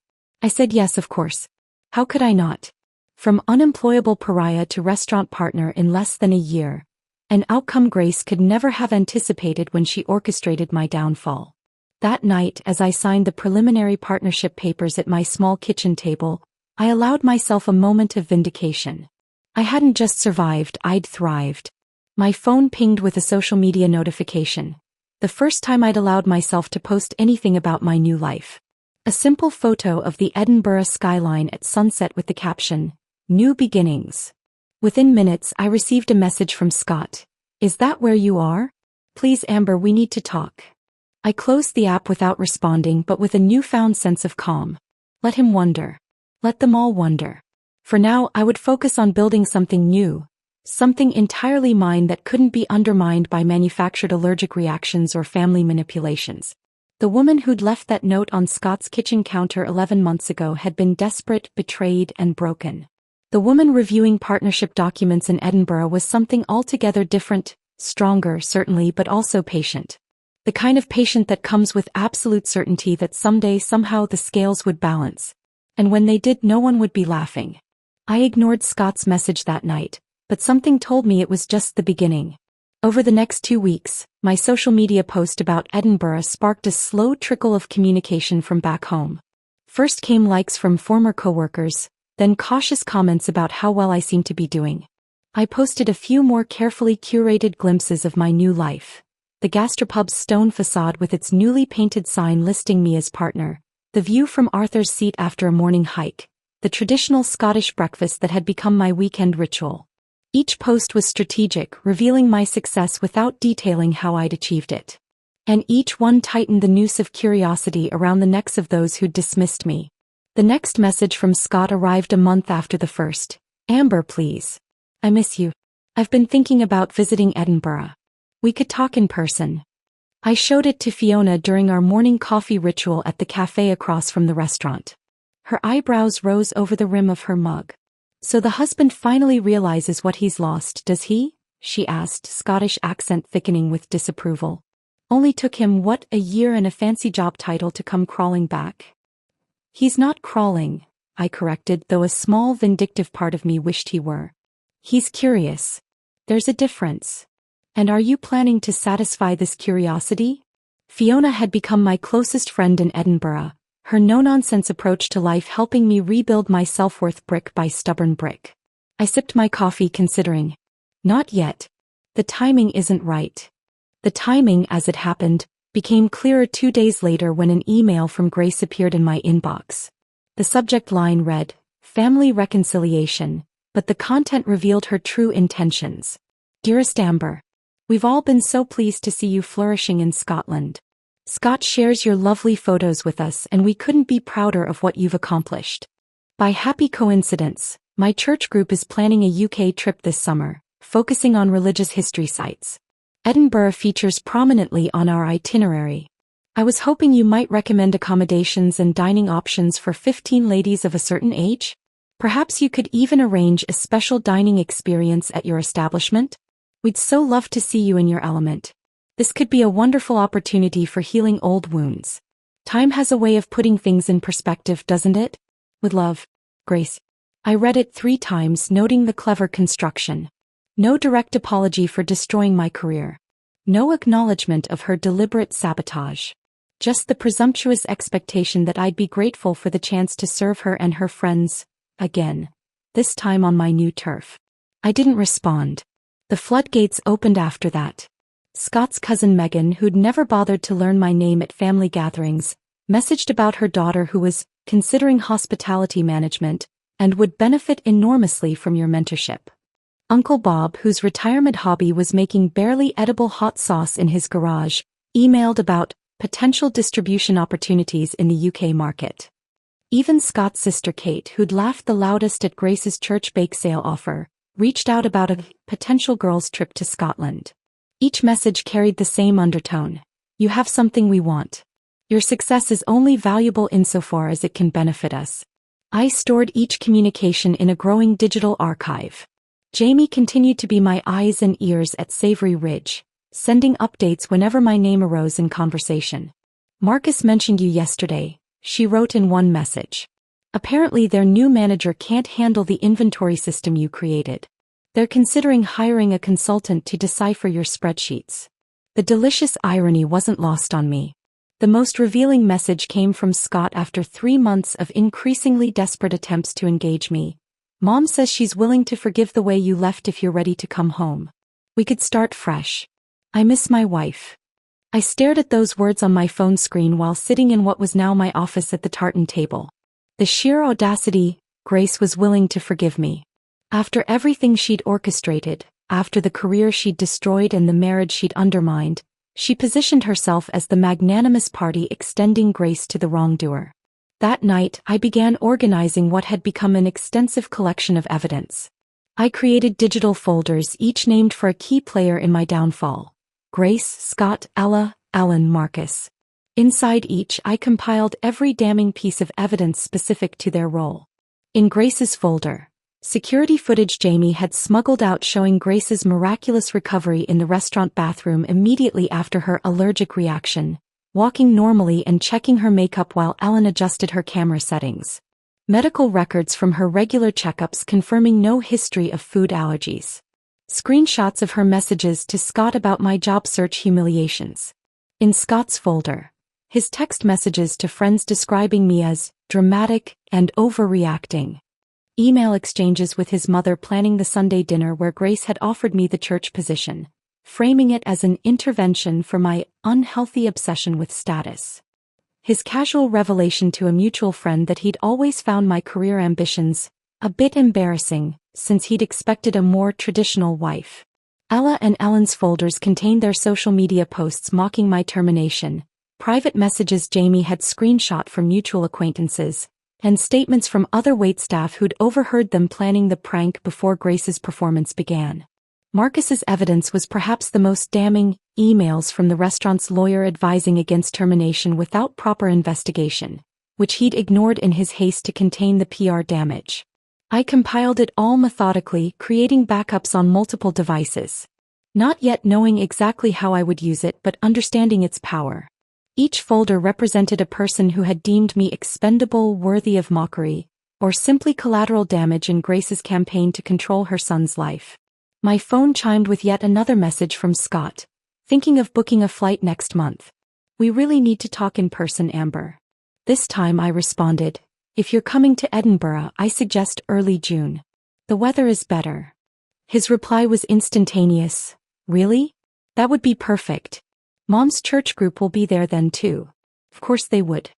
I said yes, of course. How could I not? From unemployable pariah to restaurant partner in less than a year. An outcome Grace could never have anticipated when she orchestrated my downfall. That night, as I signed the preliminary partnership papers at my small kitchen table, I allowed myself a moment of vindication. I hadn't just survived, I'd thrived. My phone pinged with a social media notification. The first time I'd allowed myself to post anything about my new life. A simple photo of the Edinburgh skyline at sunset with the caption, "New Beginnings." Within minutes, I received a message from Scott. "Is that where you are? Please, Amber, we need to talk." I closed the app without responding, but with a newfound sense of calm. Let him wonder. Let them all wonder. For now, I would focus on building something new, something entirely mine that couldn't be undermined by manufactured allergic reactions or family manipulations. The woman who'd left that note on Scott's kitchen counter 11 months ago had been desperate, betrayed, and broken. The woman reviewing partnership documents in Edinburgh was something altogether different, stronger, certainly, but also patient. The kind of patient that comes with absolute certainty that someday, somehow, the scales would balance. And when they did, no one would be laughing. I ignored Scott's message that night, but something told me it was just the beginning. Over the next 2 weeks, my social media post about Edinburgh sparked a slow trickle of communication from back home. First came likes from former coworkers, then cautious comments about how well I seemed to be doing. I posted a few more carefully curated glimpses of my new life. The gastropub's stone facade with its newly painted sign listing me as partner, the view from Arthur's Seat after a morning hike, the traditional Scottish breakfast that had become my weekend ritual. Each post was strategic, revealing my success without detailing how I'd achieved it. And each one tightened the noose of curiosity around the necks of those who'd dismissed me. The next message from Scott arrived a month after the first. "Amber, please. I miss you. I've been thinking about visiting Edinburgh. We could talk in person." I showed it to Fiona during our morning coffee ritual at the cafe across from the restaurant. Her eyebrows rose over the rim of her mug. "So the husband finally realizes what he's lost, does he?" she asked, Scottish accent thickening with disapproval. "Only took him, what, a year and a fancy job title to come crawling back?" "He's not crawling," I corrected, though a small vindictive part of me wished he were. "He's curious. There's a difference. And are you planning to satisfy this curiosity?" Fiona had become my closest friend in Edinburgh, her no-nonsense approach to life helping me rebuild my self-worth brick by stubborn brick. I sipped my coffee, considering. Not yet. The timing isn't right. The timing, as it happened, became clearer 2 days later when an email from Grace appeared in my inbox. The subject line read, "Family Reconciliation," but the content revealed her true intentions. "Dearest Amber, we've all been so pleased to see you flourishing in Scotland. Scott shares your lovely photos with us, and we couldn't be prouder of what you've accomplished. By happy coincidence, my church group is planning a UK trip this summer, focusing on religious history sites. Edinburgh features prominently on our itinerary. I was hoping you might recommend accommodations and dining options for 15 ladies of a certain age. Perhaps you could even arrange a special dining experience at your establishment. We'd so love to see you in your element. This could be a wonderful opportunity for healing old wounds. Time has a way of putting things in perspective, doesn't it? With love, Grace." I read it 3 times, noting the clever construction. No direct apology for destroying my career. No acknowledgement of her deliberate sabotage. Just the presumptuous expectation that I'd be grateful for the chance to serve her and her friends, again. This time on my new turf. I didn't respond. The floodgates opened after that. Scott's cousin Megan, who'd never bothered to learn my name at family gatherings, messaged about her daughter who was considering hospitality management and would benefit enormously from your mentorship. Uncle Bob, whose retirement hobby was making barely edible hot sauce in his garage, emailed about potential distribution opportunities in the UK market. Even Scott's sister Kate, who'd laughed the loudest at Grace's church bake sale offer, reached out about a potential girls' trip to Scotland. Each message carried the same undertone. You have something we want. Your success is only valuable insofar as it can benefit us. I stored each communication in a growing digital archive. Jamie continued to be my eyes and ears at Savory Ridge, sending updates whenever my name arose in conversation. "Marcus mentioned you yesterday," she wrote in one message. "Apparently their new manager can't handle the inventory system you created. They're considering hiring a consultant to decipher your spreadsheets." The delicious irony wasn't lost on me. The most revealing message came from Scott after 3 months of increasingly desperate attempts to engage me. "Mom says she's willing to forgive the way you left if you're ready to come home. We could start fresh. I miss my wife. I stared at those words on my phone screen while sitting in what was now my office at the tartan table. The sheer audacity. Grace was willing to forgive me. After everything she'd orchestrated, after the career she'd destroyed and the marriage she'd undermined, she positioned herself as the magnanimous party extending grace to the wrongdoer. That night, I began organizing what had become an extensive collection of evidence. I created digital folders, each named for a key player in my downfall: Grace, Scott, Ella, Ellen, Marcus. Inside each, I compiled every damning piece of evidence specific to their role. In Grace's folder, security footage Jamie had smuggled out showing Grace's miraculous recovery in the restaurant bathroom immediately after her allergic reaction, walking normally and checking her makeup while Ellen adjusted her camera settings. Medical records from her regular checkups confirming no history of food allergies. Screenshots of her messages to Scott about my job search humiliations. In Scott's folder, his text messages to friends describing me as dramatic and overreacting. Email exchanges with his mother planning the Sunday dinner where Grace had offered me the church position, framing it as an intervention for my unhealthy obsession with status. His casual revelation to a mutual friend that he'd always found my career ambitions a bit embarrassing, since he'd expected a more traditional wife. Ella and Ellen's folders contained their social media posts mocking my termination, private messages Jamie had screenshot from mutual acquaintances, and statements from other waitstaff who'd overheard them planning the prank before Grace's performance began. Marcus's evidence was perhaps the most damning: emails from the restaurant's lawyer advising against termination without proper investigation, which he'd ignored in his haste to contain the PR damage. I compiled it all methodically, creating backups on multiple devices. Not yet knowing exactly how I would use it, but understanding its power. Each folder represented a person who had deemed me expendable, worthy of mockery, or simply collateral damage in Grace's campaign to control her son's life. My phone chimed with yet another message from Scott. Thinking of booking a flight next month. We really need to talk in person, Amber. This time I responded, if you're coming to Edinburgh, I suggest early June. The weather is better. His reply was instantaneous. Really? That would be perfect. Mom's church group will be there then too. Of course they would.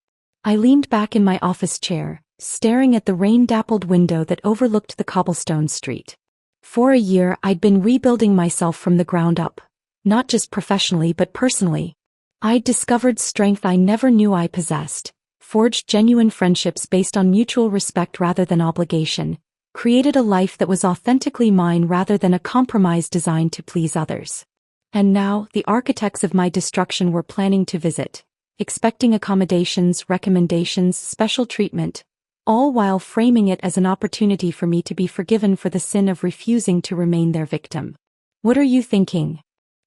I leaned back in my office chair, staring at the rain-dappled window that overlooked the cobblestone street. For a year I'd been rebuilding myself from the ground up, not just professionally but personally. I'd discovered strength I never knew I possessed, forged genuine friendships based on mutual respect rather than obligation, created a life that was authentically mine rather than a compromise designed to please others. And now, the architects of my destruction were planning to visit, expecting accommodations, recommendations, special treatment, all while framing it as an opportunity for me to be forgiven for the sin of refusing to remain their victim. What are you thinking?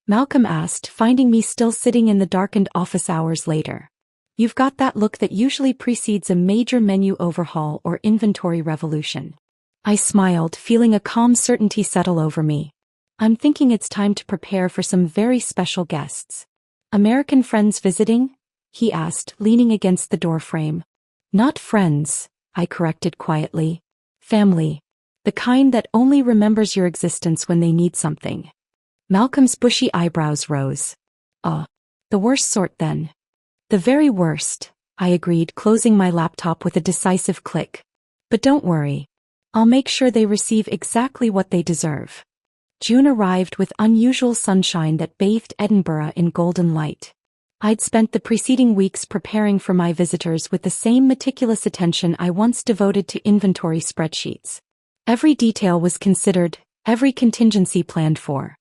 Malcolm asked, finding me still sitting in the darkened office hours later. You've got that look that usually precedes a major menu overhaul or inventory revolution. I smiled, feeling a calm certainty settle over me. I'm thinking it's time to prepare for some very special guests. American friends visiting? He asked, leaning against the doorframe. Not friends, I corrected quietly. Family. The kind that only remembers your existence when they need something. Malcolm's bushy eyebrows rose. The worst sort then. The very worst, I agreed, closing my laptop with a decisive click. But don't worry. I'll make sure they receive exactly what they deserve. June arrived with unusual sunshine that bathed Edinburgh in golden light. I'd spent the preceding weeks preparing for my visitors with the same meticulous attention I once devoted to inventory spreadsheets. Every detail was considered, every contingency planned for.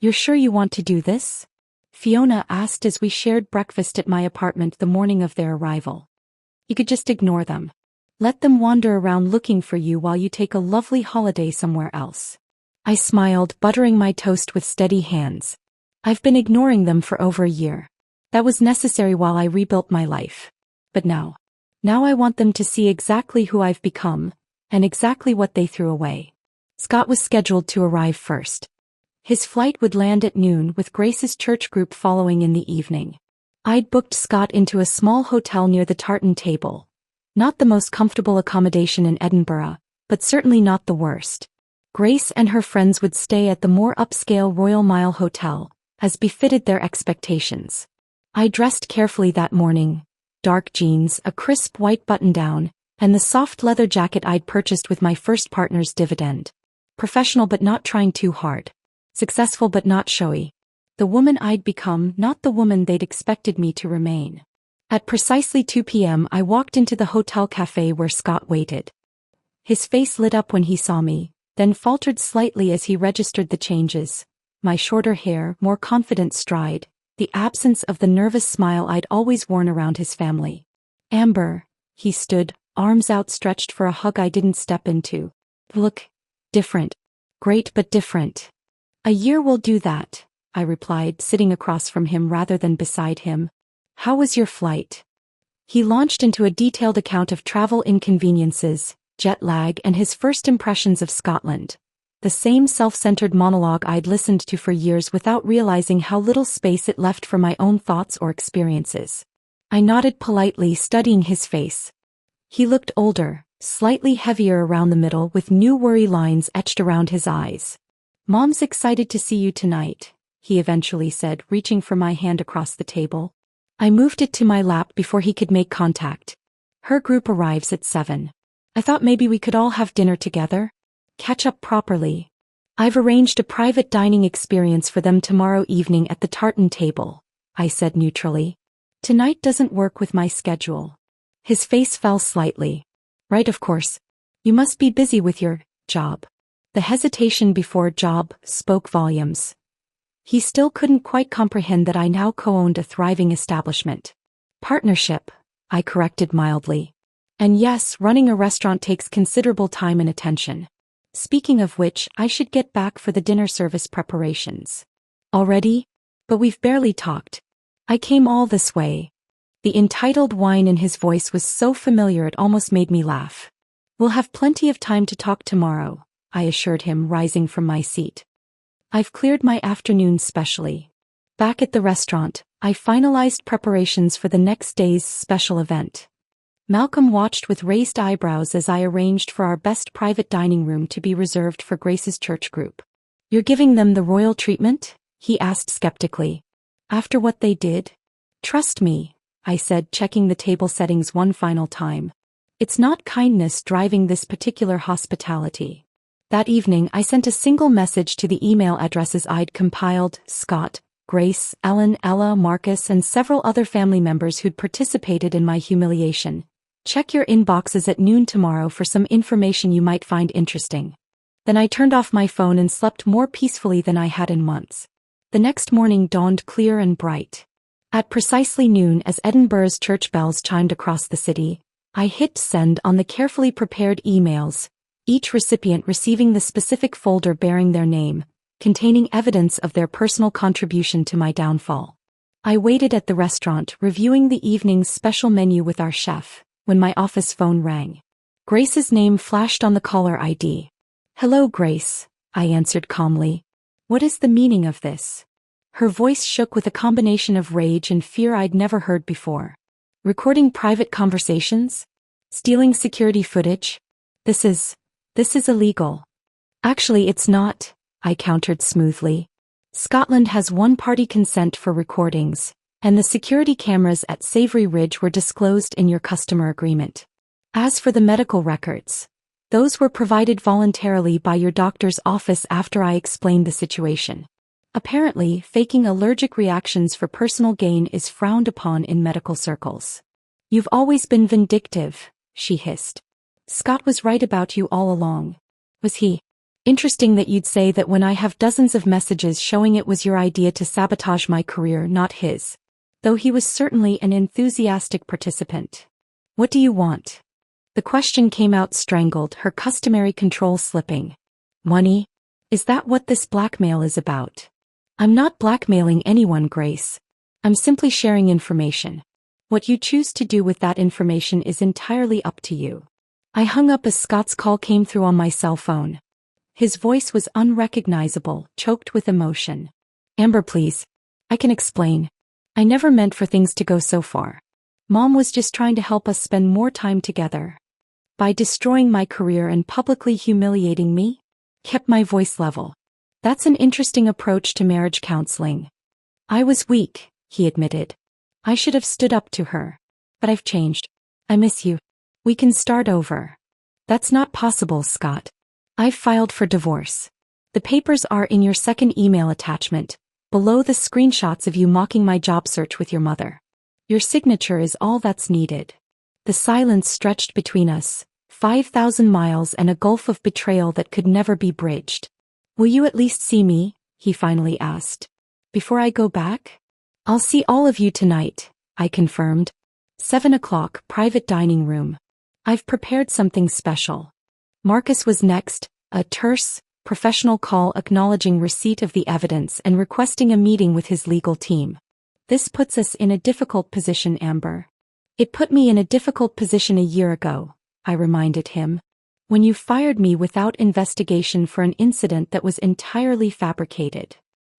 You're sure you want to do this? Fiona asked as we shared breakfast at my apartment the morning of their arrival. You could just ignore them. Let them wander around looking for you while you take a lovely holiday somewhere else. I smiled, buttering my toast with steady hands. I've been ignoring them for over a year. That was necessary while I rebuilt my life. But now I want them to see exactly who I've become, and exactly what they threw away. Scott was scheduled to arrive first. His flight would land at noon, with Grace's church group following in the evening. I'd booked Scott into a small hotel near the tartan table. Not the most comfortable accommodation in Edinburgh, but certainly not the worst. Grace and her friends would stay at the more upscale Royal Mile Hotel, as befitted their expectations. I dressed carefully that morning. Dark jeans, a crisp white button-down, and the soft leather jacket I'd purchased with my first partner's dividend. Professional but not trying too hard. Successful but not showy. The woman I'd become, not the woman they'd expected me to remain. At precisely 2 p.m. I walked into the hotel cafe where Scott waited. His face lit up when he saw me, then faltered slightly as he registered the changes. My shorter hair, more confident stride, the absence of the nervous smile I'd always worn around his family. Amber, he stood, arms outstretched for a hug I didn't step into. Look, different. Great but different. A year will do that, I replied, sitting across from him rather than beside him. How was your flight? He launched into a detailed account of travel inconveniences, jet lag, and his first impressions of Scotland. The same self-centered monologue I'd listened to for years without realizing how little space it left for my own thoughts or experiences. I nodded politely, studying his face. He looked older, slightly heavier around the middle with new worry lines etched around his eyes. Mom's excited to see you tonight, he eventually said, reaching for my hand across the table. I moved it to my lap before he could make contact. Her group arrives at 7. I thought maybe we could all have dinner together. Catch up properly. I've arranged a private dining experience for them tomorrow evening at the tartan table, I said neutrally. Tonight doesn't work with my schedule. His face fell slightly. Right, of course. You must be busy with your job. The hesitation before job spoke volumes. He still couldn't quite comprehend that I now co-owned a thriving establishment. Partnership, I corrected mildly. And yes, running a restaurant takes considerable time and attention. Speaking of which, I should get back for the dinner service preparations. Already? But we've barely talked. I came all this way. The entitled whine in his voice was so familiar it almost made me laugh. We'll have plenty of time to talk tomorrow, I assured him, rising from my seat. I've cleared my afternoon specially. Back at the restaurant, I finalized preparations for the next day's special event. Malcolm watched with raised eyebrows as I arranged for our best private dining room to be reserved for Grace's church group. You're giving them the royal treatment? He asked skeptically. After what they did? Trust me, I said, checking the table settings one final time. It's not kindness driving this particular hospitality. That evening I sent a single message to the email addresses I'd compiled: Scott, Grace, Ellen, Ella, Marcus, and several other family members who'd participated in my humiliation. Check your inboxes at noon tomorrow for some information you might find interesting. Then I turned off my phone and slept more peacefully than I had in months. The next morning dawned clear and bright. At precisely noon, as Edinburgh's church bells chimed across the city, I hit send on the carefully prepared emails, each recipient receiving the specific folder bearing their name, containing evidence of their personal contribution to my downfall. I waited at the restaurant, reviewing the evening's special menu with our chef, when my office phone rang. Grace's name flashed on the caller ID. Hello, Grace, I answered calmly. What is the meaning of this? Her voice shook with a combination of rage and fear I'd never heard before. Recording private conversations? Stealing security footage? This is illegal. Actually, it's not, I countered smoothly. Scotland has one-party consent for recordings, and the security cameras at Savory Ridge were disclosed in your customer agreement. As for the medical records, those were provided voluntarily by your doctor's office after I explained the situation. Apparently, faking allergic reactions for personal gain is frowned upon in medical circles. You've always been vindictive, she hissed. Scott was right about you all along. Was he? Interesting that you'd say that when I have dozens of messages showing it was your idea to sabotage my career, not his. Though he was certainly an enthusiastic participant. What do you want? The question came out strangled, her customary control slipping. Money? Is that what this blackmail is about? I'm not blackmailing anyone, Grace. I'm simply sharing information. What you choose to do with that information is entirely up to you. I hung up as Scott's call came through on my cell phone. His voice was unrecognizable, choked with emotion. Amber, please. I can explain. I never meant for things to go so far. Mom was just trying to help us spend more time together. By destroying my career and publicly humiliating me? Kept my voice level. That's an interesting approach to marriage counseling. I was weak, he admitted. I should have stood up to her. But I've changed. I miss you. We can start over. That's not possible, Scott. I've filed for divorce. The papers are in your second email attachment, below the screenshots of you mocking my job search with your mother. Your signature is all that's needed. The silence stretched between us, 5,000 miles and a gulf of betrayal that could never be bridged. Will you at least see me? He finally asked. Before I go back? I'll see all of you tonight, I confirmed. 7 o'clock, private dining room. I've prepared something special. Marcus was next, a terse, professional call acknowledging receipt of the evidence and requesting a meeting with his legal team. This puts us in a difficult position, Amber. It put me in a difficult position a year ago, I reminded him. When you fired me without investigation for an incident that was entirely fabricated.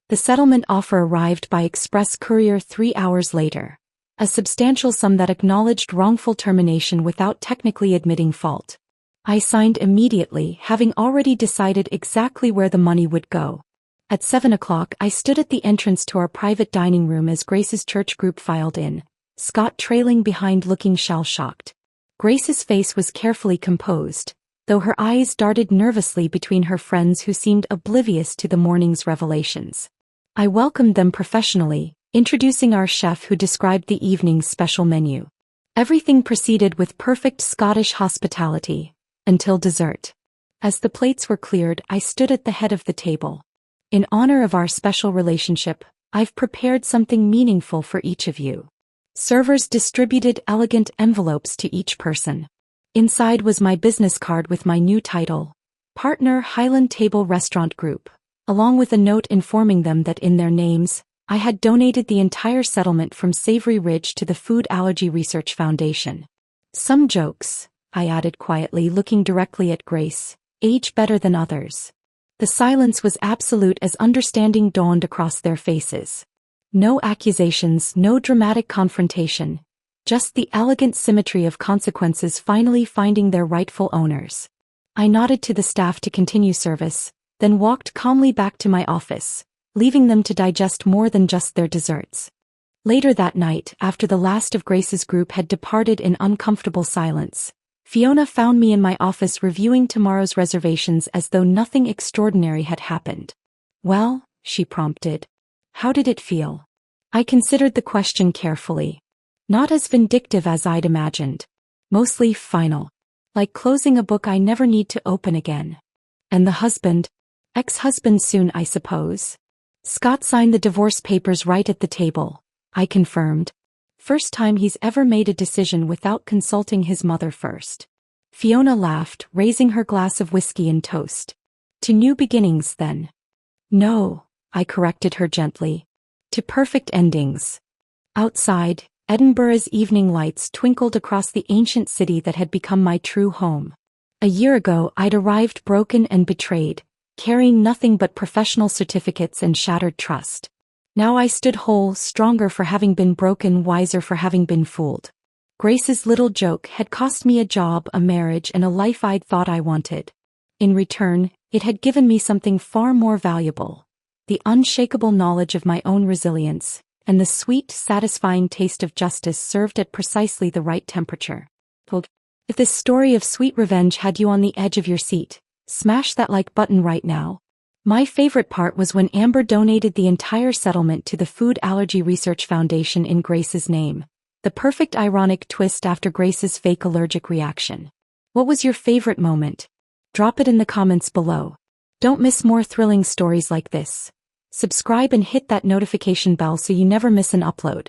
The settlement offer arrived by express courier 3 hours later. A substantial sum that acknowledged wrongful termination without technically admitting fault. I signed immediately, having already decided exactly where the money would go. At 7 o'clock, I stood at the entrance to our private dining room as Grace's church group filed in, Scott trailing behind looking shell-shocked. Grace's face was carefully composed, though her eyes darted nervously between her friends who seemed oblivious to the morning's revelations. I welcomed them professionally, introducing our chef who described the evening's special menu. Everything proceeded with perfect Scottish hospitality, until dessert. As the plates were cleared, I stood at the head of the table. In honor of our special relationship, I've prepared something meaningful for each of you. Servers distributed elegant envelopes to each person. Inside was my business card with my new title, Partner Highland Table Restaurant Group, along with a note informing them that in their names, I had donated the entire settlement from Savory Ridge to the Food Allergy Research Foundation. Some jokes, I added quietly, looking directly at Grace, age better than others. The silence was absolute as understanding dawned across their faces. No accusations, no dramatic confrontation, just the elegant symmetry of consequences finally finding their rightful owners. I nodded to the staff to continue service, then walked calmly back to my office, leaving them to digest more than just their desserts. Later that night, after the last of Grace's group had departed in uncomfortable silence, Fiona found me in my office reviewing tomorrow's reservations as though nothing extraordinary had happened. Well, she prompted. How did it feel? I considered the question carefully. Not as vindictive as I'd imagined. Mostly final. Like closing a book I never need to open again. And the husband? Ex-husband soon, I suppose. Scott signed the divorce papers right at the table, I confirmed. First time he's ever made a decision without consulting his mother first. Fiona laughed, raising her glass of whiskey and toast. To new beginnings, then. No, I corrected her gently. To perfect endings. Outside, Edinburgh's evening lights twinkled across the ancient city that had become my true home. A year ago, I'd arrived broken and betrayed, carrying nothing but professional certificates and shattered trust. Now I stood whole, stronger for having been broken, wiser for having been fooled. Grace's little joke had cost me a job, a marriage, and a life I'd thought I wanted. In return, it had given me something far more valuable. The unshakable knowledge of my own resilience, and the sweet, satisfying taste of justice served at precisely the right temperature. If this story of sweet revenge had you on the edge of your seat, smash that like button right now. My favorite part was when Amber donated the entire settlement to the Food Allergy Research Foundation in Grace's name. The perfect ironic twist after Grace's fake allergic reaction. What was your favorite moment? Drop it in the comments below. Don't miss more thrilling stories like this. Subscribe and hit that notification bell so you never miss an upload.